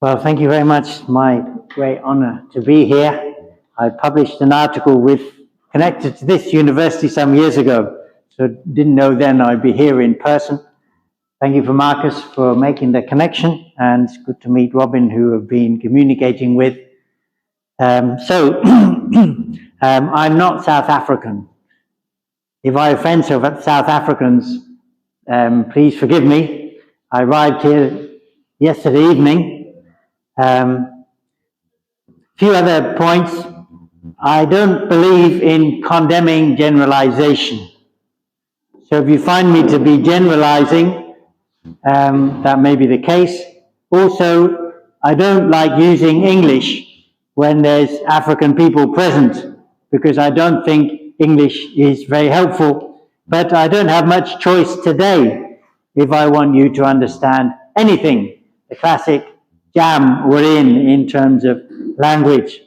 Well, thank you very much. It's my great honor to be here. I published an article connected to this university some years ago, so didn't know then I'd be here in person. Thank you for Marcus for making the connection, and it's good to meet Robin, who I've been communicating with. I'm not South African. If I offend South Africans, please forgive me. I arrived here yesterday evening. Few other points. I don't believe in condemning generalization. So if you find me to be generalizing, that may be the case. Also, I don't like using English when there's African people present, because I don't think English is very helpful. But I don't have much choice today if I want you to understand anything. The classic jam we're in terms of language.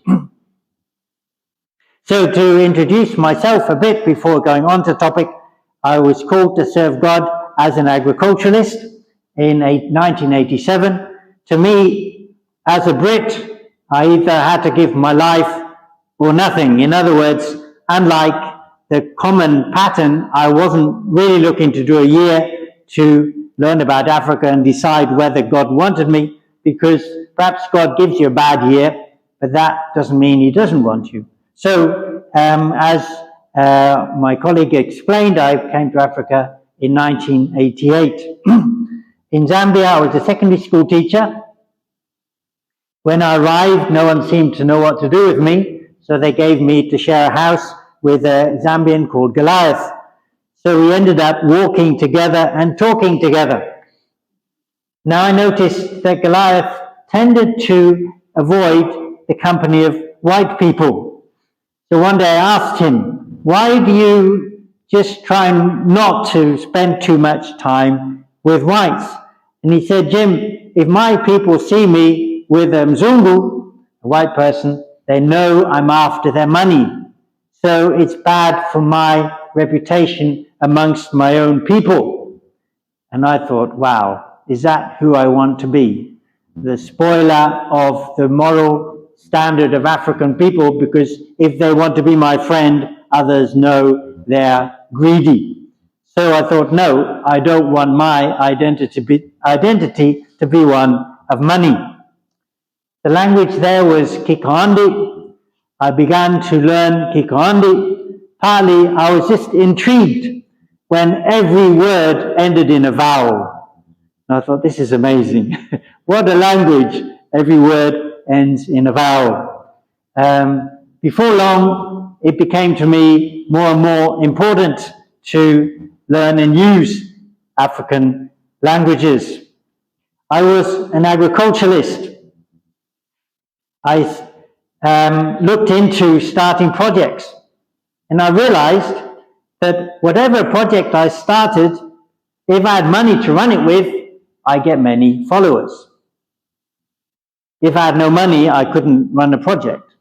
So to introduce myself a bit before going on to topic, I was called to serve God as an agriculturalist in 1987. To me, as a Brit, I either had to give my life or nothing. In other words, unlike the common pattern, I wasn't really looking to do a year to learn about Africa and decide whether God wanted me, because perhaps God gives you a bad year, but that doesn't mean He doesn't want you. So, as my colleague explained, I came to Africa in 1988. In Zambia, I was a secondary school teacher. When I arrived, no one seemed to know what to do with me, so they gave me to share a house with a Zambian called Goliath. So we ended up walking together and talking together. Now I noticed that Goliath tended to avoid the company of white people. So one day I asked him, why do you just try not to spend too much time with whites? And he said, Jim, if my people see me with a Mzungu, a white person, they know I'm after their money. So it's bad for my reputation amongst my own people. And I thought, wow, is that who I want to be? The spoiler of the moral standard of African people, because if they want to be my friend, others know they're greedy. So I thought, no, I don't want my identity to be one of money. The language there was Kikondi. I began to learn Kikondi. Partly, I was just intrigued when every word ended in a vowel. And I thought, this is amazing. What a language. Every word ends in a vowel. Before long, it became to me more and more important to learn and use African languages. I was an agriculturalist. I looked into starting projects, and I realized that whatever project I started, if I had money to run it with, I get many followers. If I had no money, I couldn't run a project.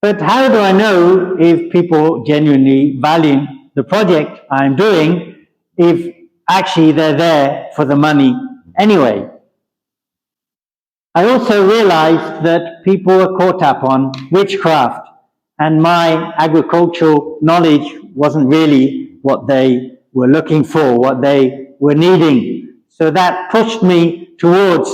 But how do I know if people genuinely value the project I'm doing, if actually they're there for the money anyway? I also realized that people were caught up on witchcraft, and my agricultural knowledge wasn't really what they were looking for, what they were needing. So that pushed me towards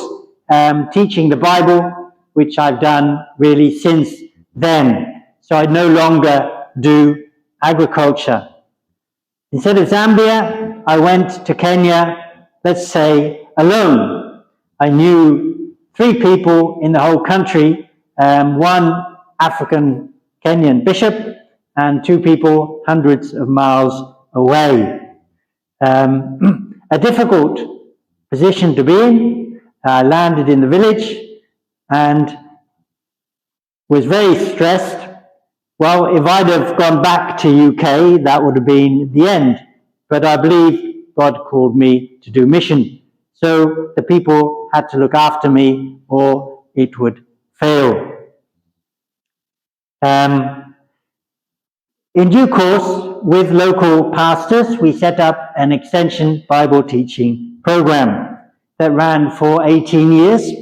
teaching the Bible, which I've done really since then. So I no longer do agriculture. Instead of Zambia, I went to Kenya, let's say, alone. I knew 3 people in the whole country, one African Kenyan bishop, and 2 people hundreds of miles away. A difficult position to be in. I landed in the village and was very stressed. Well, if I'd have gone back to UK, that would have been the end. But I believe God called me to do mission. So the people had to look after me or it would fail. In due course, with local pastors, we set up an extension Bible teaching program that ran for 18 years.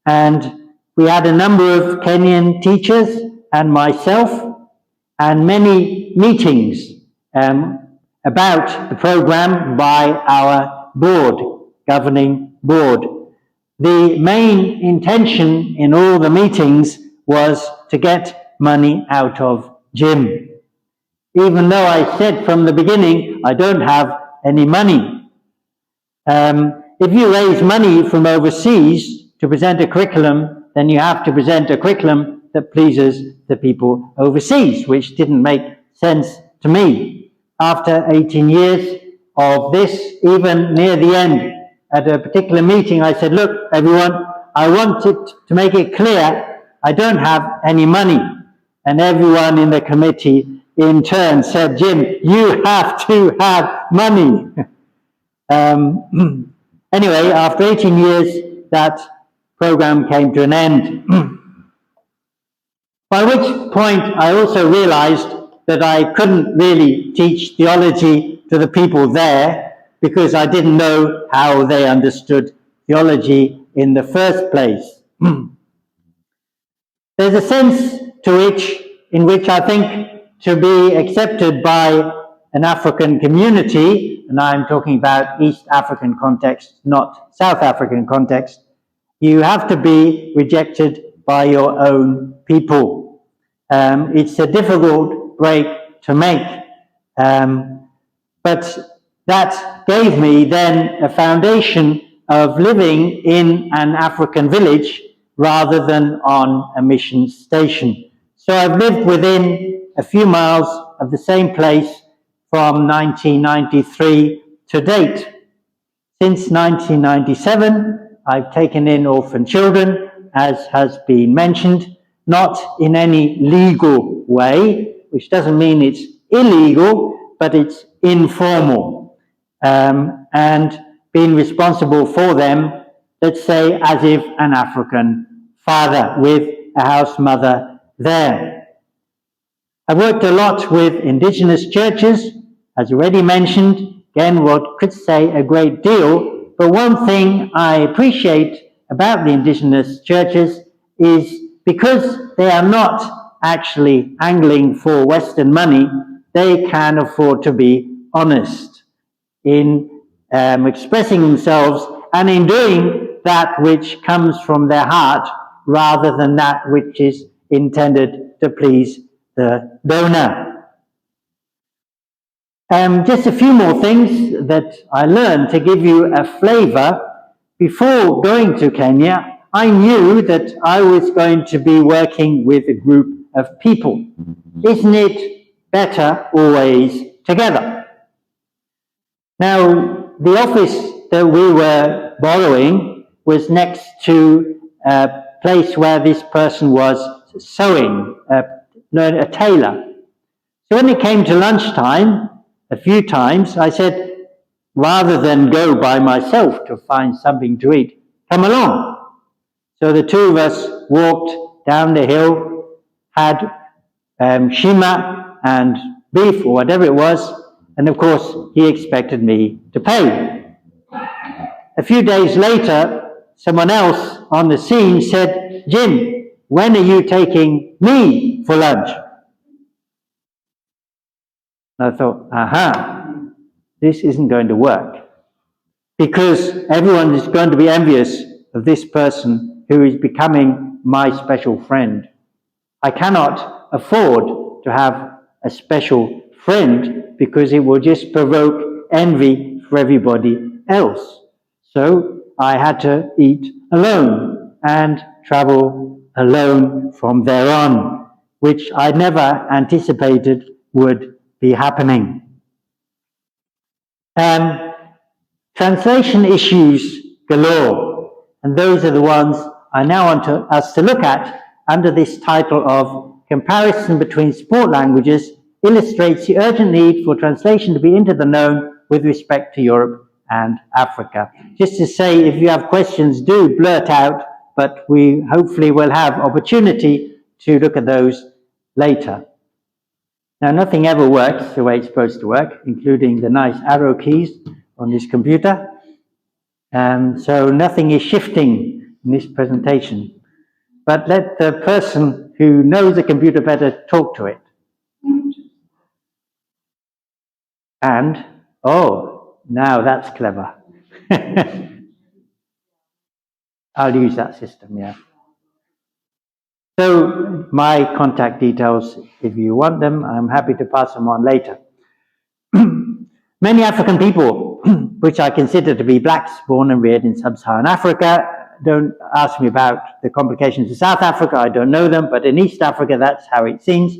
And we had a number of Kenyan teachers and myself and many meetings about the program by our board, governing board. The main intention in all the meetings was to get money out of Jim. Even though I said from the beginning, I don't have any money. If you raise money from overseas to present a curriculum, then you have to present a curriculum that pleases the people overseas, which didn't make sense to me. After 18 years of this, even near the end, at a particular meeting, I said, look, everyone, I wanted to make it clear I don't have any money. And everyone in the committee in turn said, Jim, you have to have money. Anyway, after 18 years, that program came to an end. By which point I also realized that I couldn't really teach theology to the people there because I didn't know how they understood theology in the first place. There's a sense in which I think to be accepted by an African community, and I'm talking about East African context, not South African context, you have to be rejected by your own people. It's a difficult break to make, but that gave me then a foundation of living in an African village rather than on a mission station. So I've lived within a few miles of the same place from 1993 to date. Since 1997, I've taken in orphan children, as has been mentioned, not in any legal way, which doesn't mean it's illegal, but it's informal, and being responsible for them, let's say, as if an African father with a house mother there. I've worked a lot with indigenous churches, as already mentioned. Again, what could say a great deal, but one thing I appreciate about the indigenous churches is because they are not actually angling for Western money, they can afford to be honest in expressing themselves and in doing that which comes from their heart rather than that which is intended to please the donor. Just a few more things that I learned to give you a flavor. Before going to Kenya, I knew that I was going to be working with a group of people. Isn't it better always together? Now, the office that we were borrowing was next to a place where this person was sewing, a tailor. So when it came to lunchtime, a few times, I said, rather than go by myself to find something to eat, come along. So the two of us walked down the hill, had shima and beef or whatever it was, and of course he expected me to pay. A few days later, someone else on the scene said, Jim, when are you taking me for lunch? And I thought, this isn't going to work, because everyone is going to be envious of this person who is becoming my special friend. I cannot afford to have a special friend because it will just provoke envy for everybody else. So I had to eat alone and travel alone from there on, which I never anticipated would be happening. Translation issues galore, and those are the ones I now want us to look at under this title of Comparison Between Sport Languages Illustrates the Urgent Need for Translation to be into the Known with respect to Europe and Africa. Just to say, if you have questions, do blurt out, but we hopefully will have opportunity to look at those later. Now, nothing ever works the way it's supposed to work, including the nice arrow keys on this computer. So nothing is shifting in this presentation. But let the person who knows the computer better talk to it. And, oh, now that's clever. I'll use that system, yeah. So my contact details, if you want them, I'm happy to pass them on later. Many African people, which I consider to be blacks born and reared in sub-Saharan Africa, don't ask me about the complications of South Africa, I don't know them, but in East Africa, that's how it seems,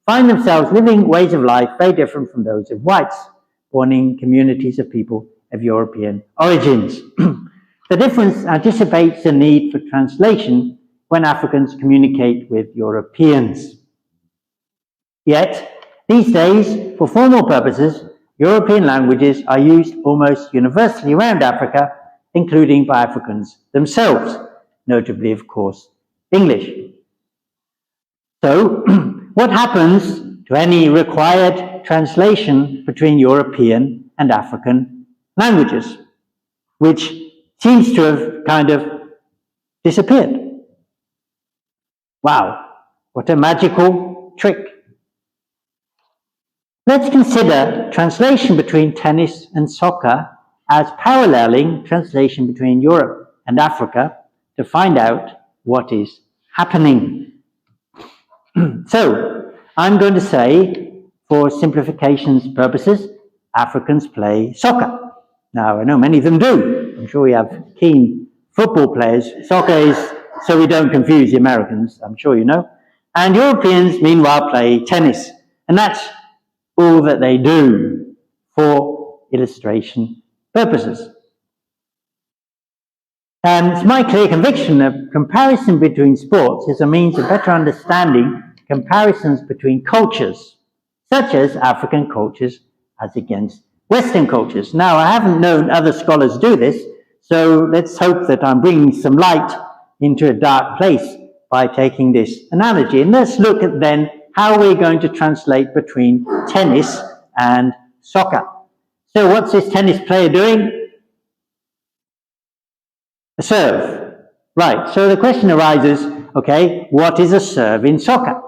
find themselves living ways of life very different from those of whites, born in communities of people of European origins. The difference anticipates the need for translation when Africans communicate with Europeans. Yet, these days, for formal purposes, European languages are used almost universally around Africa, including by Africans themselves, notably, of course, English. So, what happens to any required translation between European and African languages, which seems to have kind of disappeared? Wow, what a magical trick. Let's consider translation between tennis and soccer as paralleling translation between Europe and Africa to find out what is happening. So, I'm going to say, for simplification's purposes, Africans play soccer. Now, I know many of them do. I'm sure we have keen football players. Soccer is so we don't confuse the Americans, I'm sure you know. And Europeans, meanwhile, play tennis. And that's all that they do for illustration purposes. It's my clear conviction that comparison between sports is a means of better understanding comparisons between cultures, such as African cultures as against Western cultures. Now, I haven't known other scholars do this, so let's hope that I'm bringing some light into a dark place by taking this analogy. And let's look at then how we're going to translate between tennis and soccer. So what's this tennis player doing? A serve. Right, so the question arises, okay, what is a serve in soccer?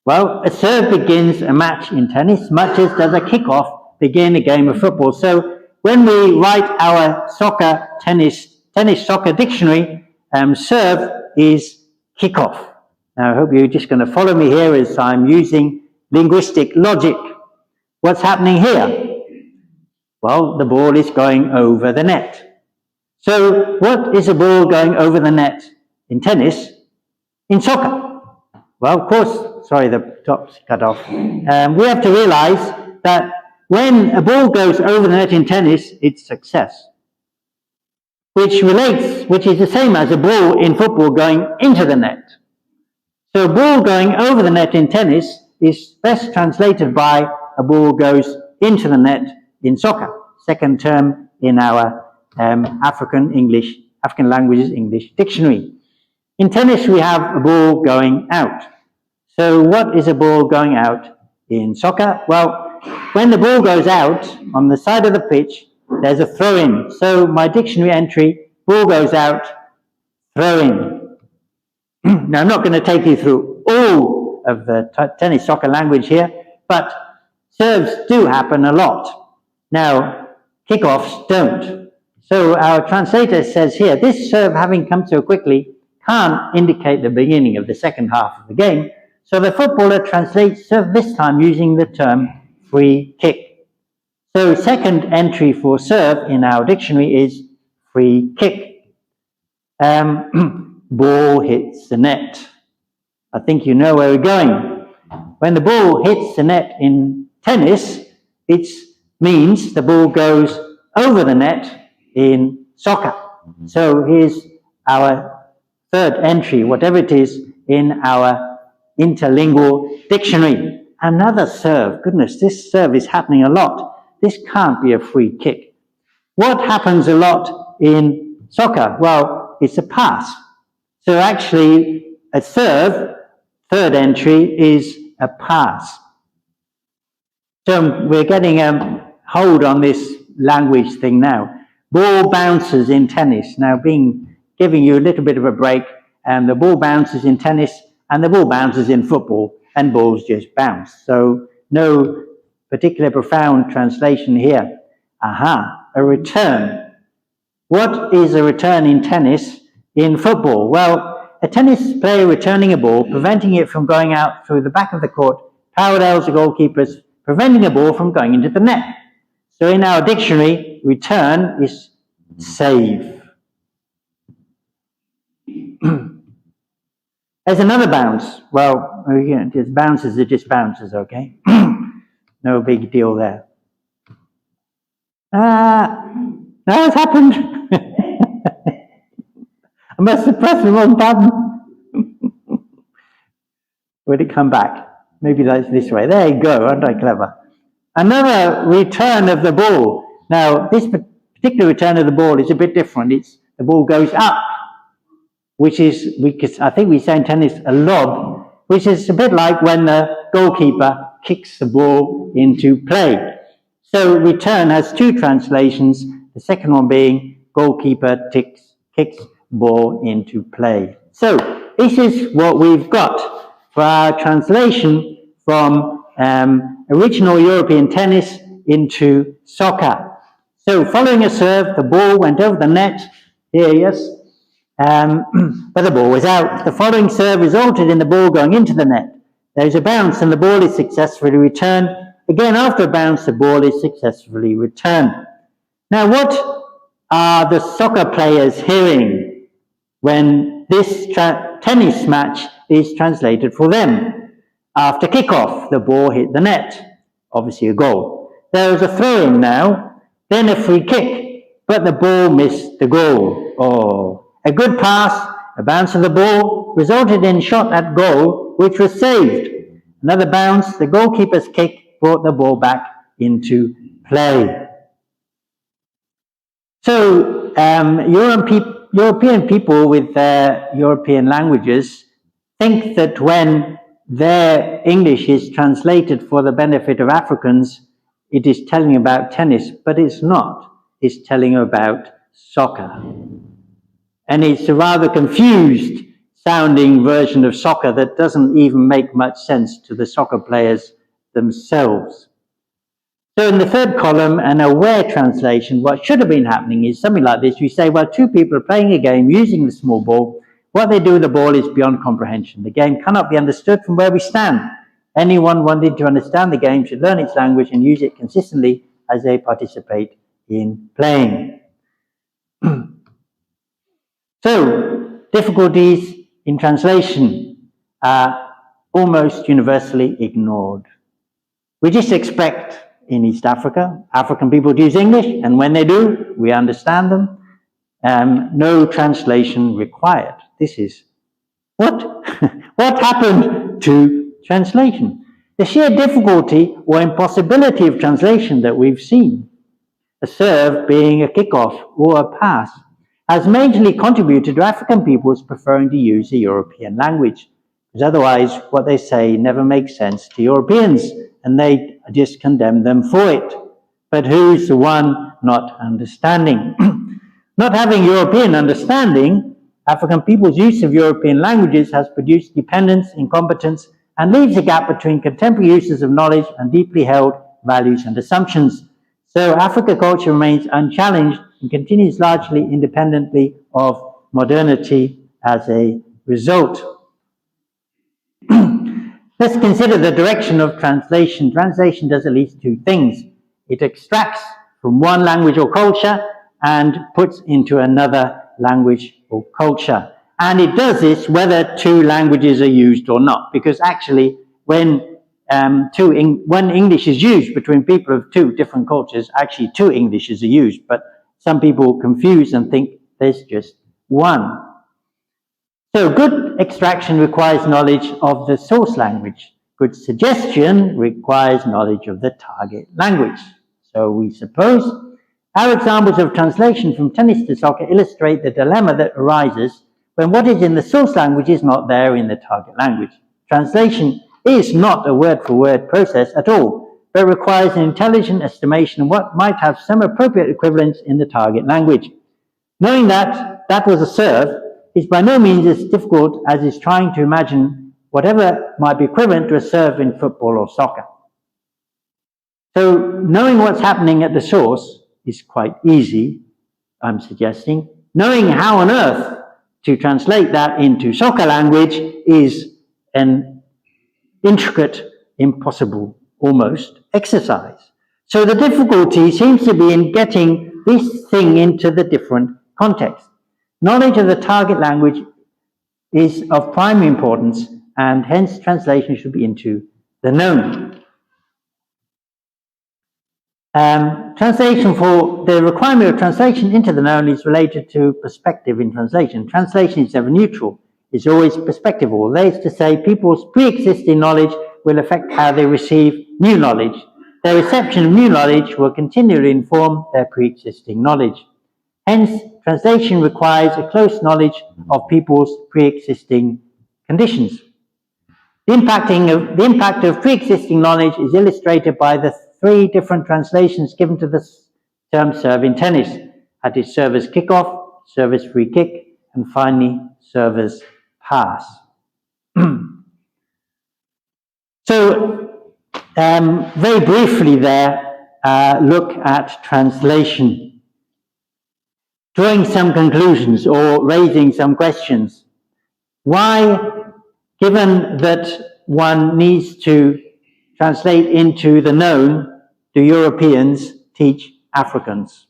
Well, a serve begins a match in tennis, much as does a kickoff begin a game of football. So when we write our tennis-soccer dictionary, serve is kickoff. Now, I hope you're just going to follow me here as I'm using linguistic logic. What's happening here? Well, the ball is going over the net. So what is a ball going over the net in tennis? In soccer? Well, of course, sorry, the top's cut off. We have to realize that when a ball goes over the net in tennis, it's success. Which is the same as a ball in football going into the net. So a ball going over the net in tennis is best translated by a ball goes into the net in soccer, second term in our African languages English dictionary. In tennis, we have a ball going out. So what is a ball going out in soccer? Well, when the ball goes out on the side of the pitch, there's a throw-in. So my dictionary entry, ball goes out, throw-in. Now, I'm not going to take you through all of the tennis soccer language here, but serves do happen a lot. Now, kickoffs don't. So our translator says here, this serve having come so quickly can't indicate the beginning of the second half of the game. So the footballer translates serve this time using the term free kick. So second entry for serve in our dictionary is free kick. Ball hits the net. I think you know where we're going. When the ball hits the net in tennis, it means the ball goes over the net in soccer. So here's our third entry, whatever it is, in our interlingual dictionary. Another serve. Goodness, this serve is happening a lot. This can't be a free kick. What happens a lot in soccer? Well, it's a pass. So actually, a serve, third entry, is a pass. So we're getting a hold on this language thing now. Ball bounces in tennis. Now, giving you a little bit of a break, and the ball bounces in tennis and the ball bounces in football, and balls just bounce. So no particular profound translation here. Aha, a return. What is a return in tennis in football? Well, a tennis player returning a ball, preventing it from going out through the back of the court, parallels the goalkeeper's preventing the ball from going into the net. So in our dictionary, return is save. There's another bounce. Well, just bounces are just bounces, okay? No big deal there. Now it's happened. I must have pressed the wrong button. Would it come back? Maybe that's this way. There you go, aren't I clever? Another return of the ball. Now, this particular return of the ball is a bit different. It's the ball goes up, which is, I think we say in tennis, a lob, which is a bit like when the goalkeeper kicks the ball into play. So return has two translations, the second one being goalkeeper kicks ball into play. So this is what we've got for our translation from original European tennis into soccer. So following a serve, the ball went over the net, here, yes, but the ball was out. The following serve resulted in the ball going into the net. There is a bounce and the ball is successfully returned. Again, after a bounce, the ball is successfully returned. Now, what are the soccer players hearing when this tennis match is translated for them? After kickoff, the ball hit the net. Obviously a goal. There is a throw-in now, then a free kick, but the ball missed the goal. Oh, a good pass, a bounce of the ball resulted in shot at goal, which was saved. Another bounce, the goalkeeper's kick brought the ball back into play. So European people with their European languages think that when their English is translated for the benefit of Africans, it is telling about tennis, but it's not. It's telling about soccer. And it's a rather confused sounding version of soccer that doesn't even make much sense to the soccer players themselves. So in the third column, an aware translation, what should have been happening is something like this. We say, well, two people are playing a game using the small ball. What they do with the ball is beyond comprehension. The game cannot be understood from where we stand. Anyone wanting to understand the game should learn its language and use it consistently as they participate in playing. So, difficulties in translation are almost universally ignored. We just expect in East Africa, African people to use English, and when they do, we understand them. No translation required. This is what happened to translation? The sheer difficulty or impossibility of translation that we've seen, a serve being a kickoff or a pass, has majorly contributed to African peoples preferring to use a European language, because otherwise what they say never makes sense to Europeans, and they just condemn them for it. But who's the one not understanding? Not having European understanding, African people's use of European languages has produced dependence, incompetence, and leaves a gap between contemporary uses of knowledge and deeply held values and assumptions. So African culture remains unchallenged and continues largely independently of modernity as a result. Let's consider the direction of translation. Translation does at least two things. It extracts from one language or culture and puts into another language or culture. And it does this whether two languages are used or not, because actually when English is used between people of two different cultures, actually two Englishes are used, but some people confuse and think there's just one. So good extraction requires knowledge of the source language. Good suggestion requires knowledge of the target language. So we suppose our examples of translation from tennis to soccer illustrate the dilemma that arises when what is in the source language is not there in the target language. Translation is not a word-for-word process at all, but requires an intelligent estimation of what might have some appropriate equivalents in the target language. Knowing that that was a serve, is by no means as difficult as is trying to imagine whatever might be equivalent to a serve in football or soccer. So knowing what's happening at the source is quite easy, I'm suggesting. Knowing how on earth to translate that into soccer language is an intricate, impossible, almost, exercise. So the difficulty seems to be in getting this thing into the different contexts. Knowledge of the target language is of primary importance, and hence translation should be into the known. The requirement of translation into the known is related to perspective in translation. Translation is never neutral. It's always perspectival. That is to say, people's pre-existing knowledge will affect how they receive new knowledge. Their reception of new knowledge will continually inform their pre-existing knowledge. Hence, translation requires a close knowledge of people's pre-existing conditions. The impact of pre-existing knowledge is illustrated by the 3 different translations given to the term serve in tennis. That is server's kickoff, server's free kick, and finally server's pass. So, very briefly there, look at translation. Drawing some conclusions or raising some questions. Why, given that one needs to translate into the known, do Europeans teach Africans?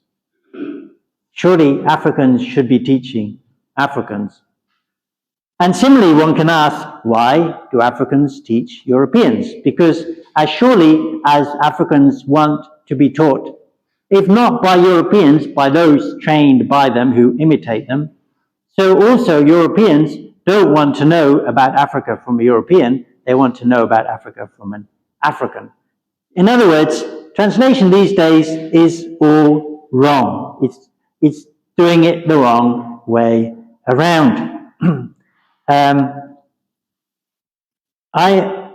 Surely Africans should be teaching Africans. And similarly, one can ask, why do Africans teach Europeans? Because as surely as Africans want to be taught, if not by Europeans, by those trained by them who imitate them, so also Europeans don't want to know about Africa from a European, they want to know about Africa from an African. In other words, translation these days is all wrong. It's doing it the wrong way around. I've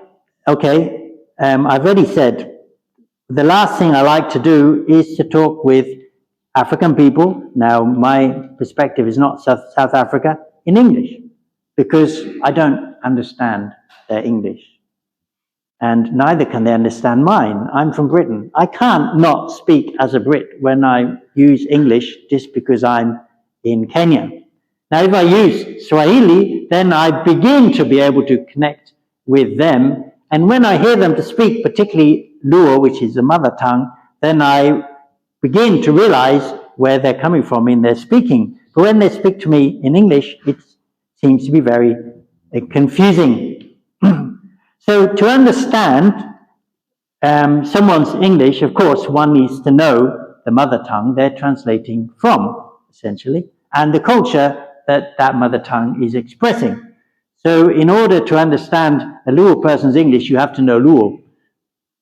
already said, the last thing I like to do is to talk with African people. Now, my perspective is not South Africa, in English, because I don't understand their English. And neither can they understand mine. I'm from Britain. I can't not speak as a Brit when I use English just because I'm in Kenya. Now, if I use Swahili, then I begin to be able to connect with them. And when I hear them to speak, particularly Luo, which is the mother tongue, then I begin to realize where they're coming from in their speaking. But when they speak to me in English, it seems to be very confusing. So to understand someone's English, of course, one needs to know the mother tongue they're translating from, essentially, and the culture that mother tongue is expressing. So in order to understand a Luo person's English, you have to know Luo.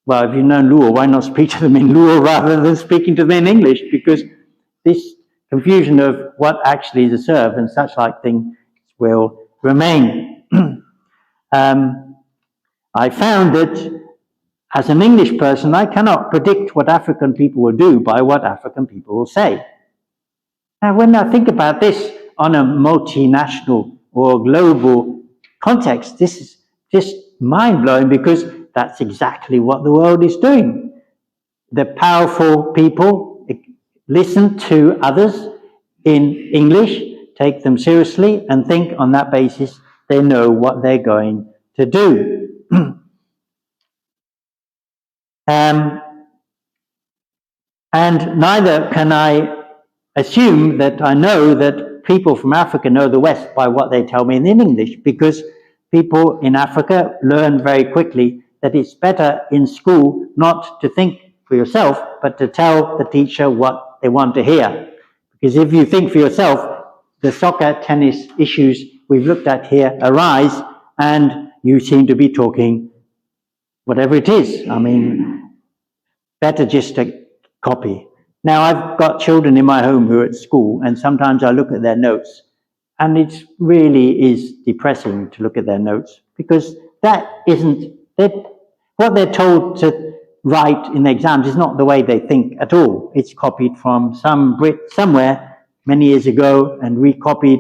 Well, if you know Luo, why not speak to them in Luo rather than speaking to them in English? Because this confusion of what actually is a serve and such like thing will remain. I found that as an English person, I cannot predict what African people will do by what African people will say. Now, when I think about this on a multinational or global context, this is just mind-blowing, because that's exactly what the world is doing. The powerful people listen to others in English, take them seriously, and think on that basis they know what they're going to do. And neither can I assume that I know that people from Africa know the West by what they tell me in English, because people in Africa learn very quickly that it's better in school not to think for yourself, but to tell the teacher what they want to hear. Because if you think for yourself, the soccer, tennis issues we've looked at here arise, and you seem to be talking whatever it is. I mean, better just to copy. Now, I've got children in my home who are at school, and sometimes I look at their notes, and it really is depressing to look at their notes, because that isn't, what they're told to write in the exams is not the way they think at all. It's copied from some Brit somewhere many years ago and recopied.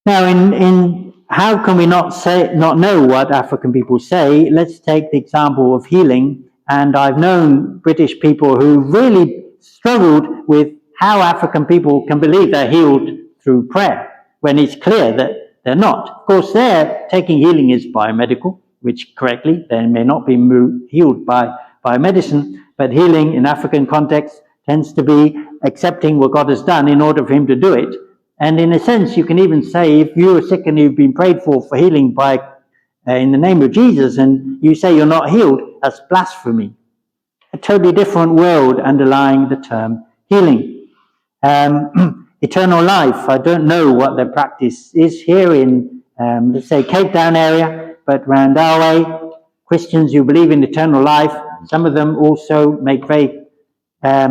Now, in how can we not know what African people say? Let's take the example of healing. And I've known British people who really struggled with how African people can believe they're healed through prayer, when it's clear that they're not. Of course, they're taking healing as biomedical, which correctly, they may not be healed by medicine, but healing in African context tends to be accepting what God has done in order for him to do it. And in a sense, you can even say, if you are sick and you've been prayed for healing by in the name of Jesus, and you say you're not healed, that's blasphemy. A totally different world underlying the term healing. Eternal life, I don't know what their practice is here in, let's say, Cape Town area, but around our way, Christians who believe in eternal life, some of them also make very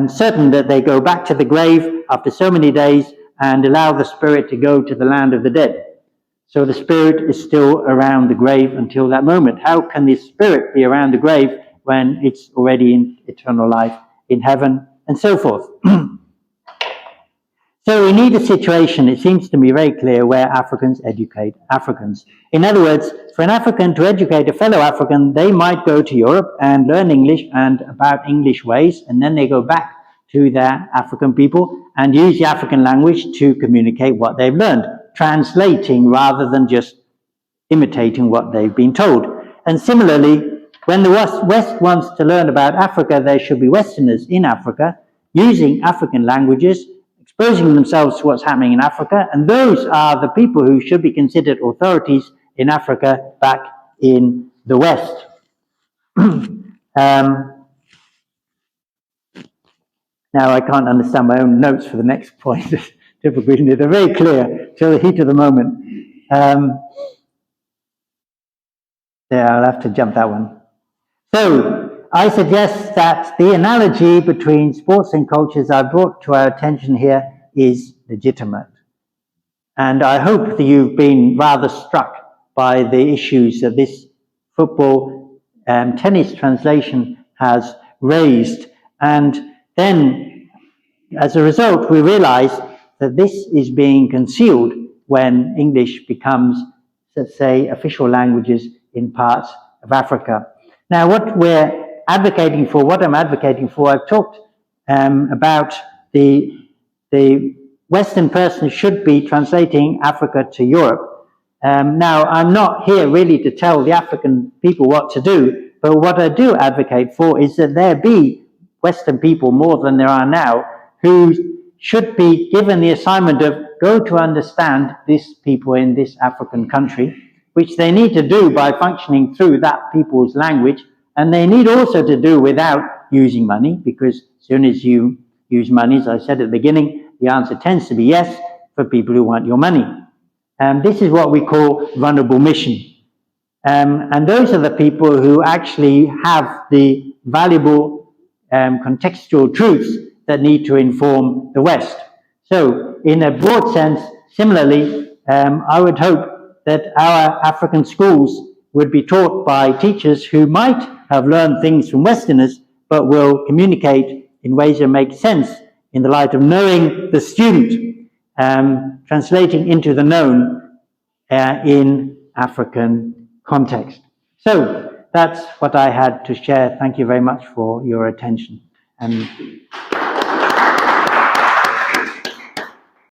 certain that they go back to the grave after so many days and allow the spirit to go to the land of the dead. So the spirit is still around the grave until that moment. How can the spirit be around the grave when it's already in eternal life in heaven, and so forth? So we need a situation, it seems to me very clear, where Africans educate Africans. In other words, for an African to educate a fellow African, they might go to Europe and learn English and about English ways, and then they go back to their African people and use the African language to communicate what they've learned, translating rather than just imitating what they've been told. And similarly, when the West wants to learn about Africa, there should be Westerners in Africa using African languages, exposing themselves to what's happening in Africa, and those are the people who should be considered authorities in Africa back in the West. Now I can't understand my own notes for the next point. Typically, they're very clear till the heat of the moment. There, I'll have to jump that one. So I suggest that the analogy between sports and cultures I brought to our attention here is legitimate. And I hope that you've been rather struck by the issues that this football tennis translation has raised. And then, as a result, we realize that this is being concealed when English becomes, let's say, official languages in parts of Africa. Now, what I'm advocating for, I've talked about the Western person should be translating Africa to Europe. Now, I'm not here really to tell the African people what to do, but what I do advocate for is that there be Western people, more than there are now, who should be given the assignment of go to understand these people in this African country, which they need to do by functioning through that people's language, and they need also to do without using money, because as soon as you use money, as I said at the beginning, the answer tends to be yes for people who want your money. This is what we call vulnerable mission. And those are the people who actually have the valuable contextual truths that need to inform the West. So in a broad sense, similarly, I would hope that our African schools would be taught by teachers who might have learned things from Westerners, but will communicate in ways that make sense in the light of knowing the student, translating into the known in African context. So that's what I had to share. Thank you very much for your attention. And